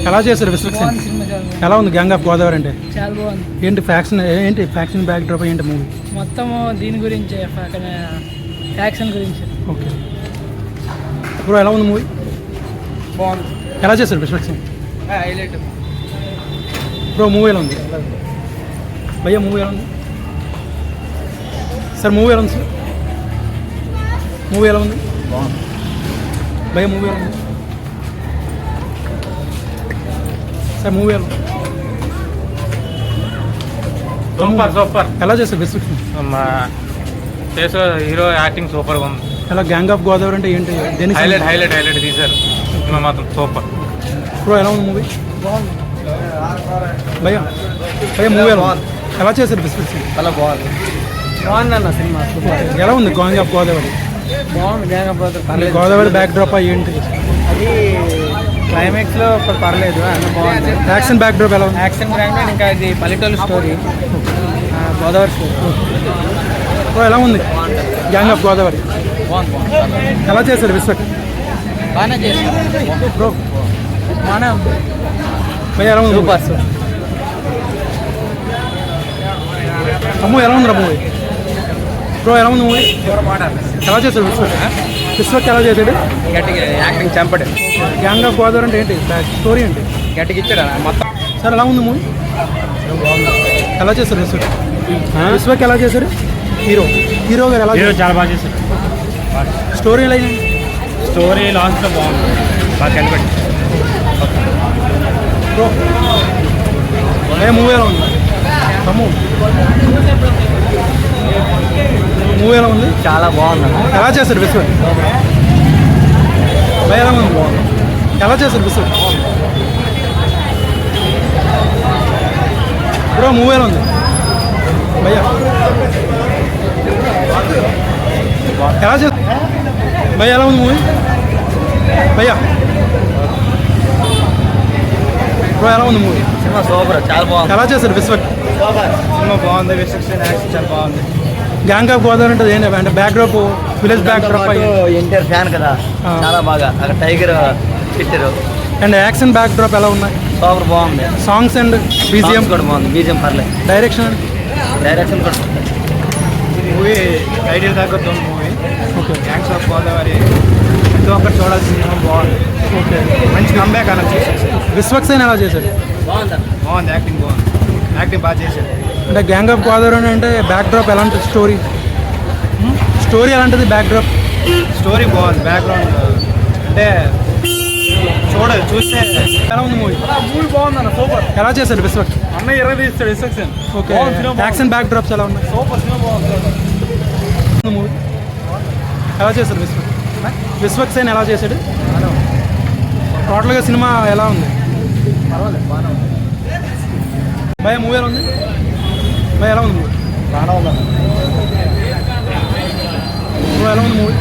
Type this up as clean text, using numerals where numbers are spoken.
ఎలా చేశారు విశ్వక్సేన్? ఎలా ఉంది గ్యాంగ్ ఆఫ్ గోదావరి అంటే? చాలా బాగుంది. ఏంటి ఫ్యాక్షన్ బ్యాక్ డ్రాప్ ఏంటి మూవీ? మొత్తం దీని గురించి ఫ్యాక్షన్ గురించి. ఓకే బ్రో, ఎలా ఉంది మూవీ? బాగుంది. ఎలా చేశారు విశ్వక్సేన్? హైలైట్. బ్రో మూవీ ఎలా ఉంది? భయ్యా మూవీ ఎలా ఉంది సార్? మూవీ ఎలా ఉంది సార్? మూవీ ఎలా ఉంది? భయ్యా మూవీ ఎలా ఉంది సార్? మూవీ ఎలా ఉంది? సూపర్. ఎలా చేశారు విశ్వక్సేన్? హీరో యాక్టింగ్ సూపర్గా ఉంది. ఎలా గ్యాంగ్ ఆఫ్ గోదావరి అంటే ఏంటి? హైలైట్ తీశారు సినిమా మాత్రం సూపర్. బ్రో ఎలా ఉంది మూవీ? భయ్యా మూవీ ఎలా ఉంది? ఎలా చేశారు విశ్వక్సేన్? చాలా బాగుందన్న సినిమా. ఎలా ఉంది గ్యాంగ్ ఆఫ్ గోదావరి? బాగుంది. Gang of Godavari. Godavari backdrop ఏంటి? అది క్లైమాక్స్లో పర్లేదు, అన్న బాగుంది. యాక్షన్ బ్యాక్ డ్రాప్ ఎలా ఉంది? యాక్షన్ బ్రాండ్ ఇంకా ఇది పల్లెటూరు స్టోరీ, గోదావరి స్టోరీ. బ్రో ఎలా ఉంది గ్యాంగ్ ఆఫ్ గోదావరి? బాగుంది. ఎలా చేశారు విశ్వక్? బాగానే చేశారు బ్రో. బాగానే ఉంది. భయ్యా ఎలా ఉంది? సూపర్. అమ్మో ఎలా ఉందిరా మూవీ? బ్రో ఎలా ఉంది మూవీ? ఎలా చేశారు విశ్వక్ ఎలా చేశాడు? గట్టిగా యాక్టింగ్ చంపడు. గ్యాంగ్ ఆఫ్ గోదావరి అంటే ఏంటి? స్టోరీ ఏంటి? గట్టిగా ఇచ్చాడు మొత్తం. సార్ ఎలా ఉంది మూవీ? ఎలా చేశారు విశ్వక్ ఎలా చేశారు? హీరో గారు ఎలా చేశారు? చాలా బాగా చేశారు. స్టోరీ ఎలా అయింది? స్టోరీ లాస్ట్లో బాగుంది, బాగా కనిపెట్టి. బ్రో మూవీ ఎలా ఉంది? మూవీ ఎలా ఉంది? చాలా బాగుంది. ఎలా చేశారు విశ్వక్? భయ్యా ఎలా ఉంది? ఎలా చేశారు విశ్వక్? బ్రో మూవీ ఎలా ఉంది? భయ్యా ఎలా చేస్తారు? భయ్యా ఎలా ఉంది మూవీ? భయ్యా బ్రో ఎలా ఉంది మూవీ? సినిమా సూపర్, చాలా బాగుంది. ఎలా చేశారు విశ్వక్? సినిమా బాగుంది. విశ్వక్సేన్ యాక్షన్ చాలా బాగుంది. గ్యాంగ్ ఆఫ్ గోదావరి అంటే ఏంటి అంటే back drop, village back drop NTR fan కదా, చాలా బాగా అక్కడ టైగర్ పెట్టారు. అండ్ యాక్షన్ బ్యాక్ డ్రాప్ ఎలా ఉన్నాయి? సూపర్ బాగుంది. సాంగ్స్ అండ్ బీజిఎం కూడా బాగుంది. బీజిఎం పర్లేదు. డైరెక్షన్ కూడా మూవీ ఐడియల్ తగ్గొద్దు movie. Okay. Gangs of Godavari ప్రతి ఒక్కరు చూడాల్సిన సినిమా. బాగుంది. ఓకే. మంచి కంబ్యాక్ అనొచ్చు. విశ్వక్సేన్ ఎలా చేశాడు? బాగుంది. యాక్టింగ్ బాగా చేశాడు. అంటే గ్యాంగ్ ఆఫ్ గోదావరి అంటే బ్యాక్ డ్రాప్ ఎలాంటి స్టోరీ ఎలాంటిది? బ్యాక్ డ్రాప్ స్టోరీ బాగుంది. బ్యాక్గ్రౌండ్ అంటే చూస్తే ఎలా ఉంది మూవీ? బాగుంది అన్న, సూపర్. ఎలా చేశాడు విశ్వక్? అన్న 20 తీస్తాడు Vishwaksen. Okay. Action back drops ఎలా ఉన్నాయి? సూపర్ సినిమా బాగుంది. మూవీ ఎలా చేశాడు విశ్వక్సేన్ ఎలా చేశాడు? టోటల్గా సినిమా ఎలా ఉంది? పర్వాలేదు, బాగానే ఉంది. భయ్యా మూవీ ఎలా ఉంది? భయ్యా ఎలా ఉంది మూవీ? బాగానే ఉంది. ఎలా ఉంది మూవీ?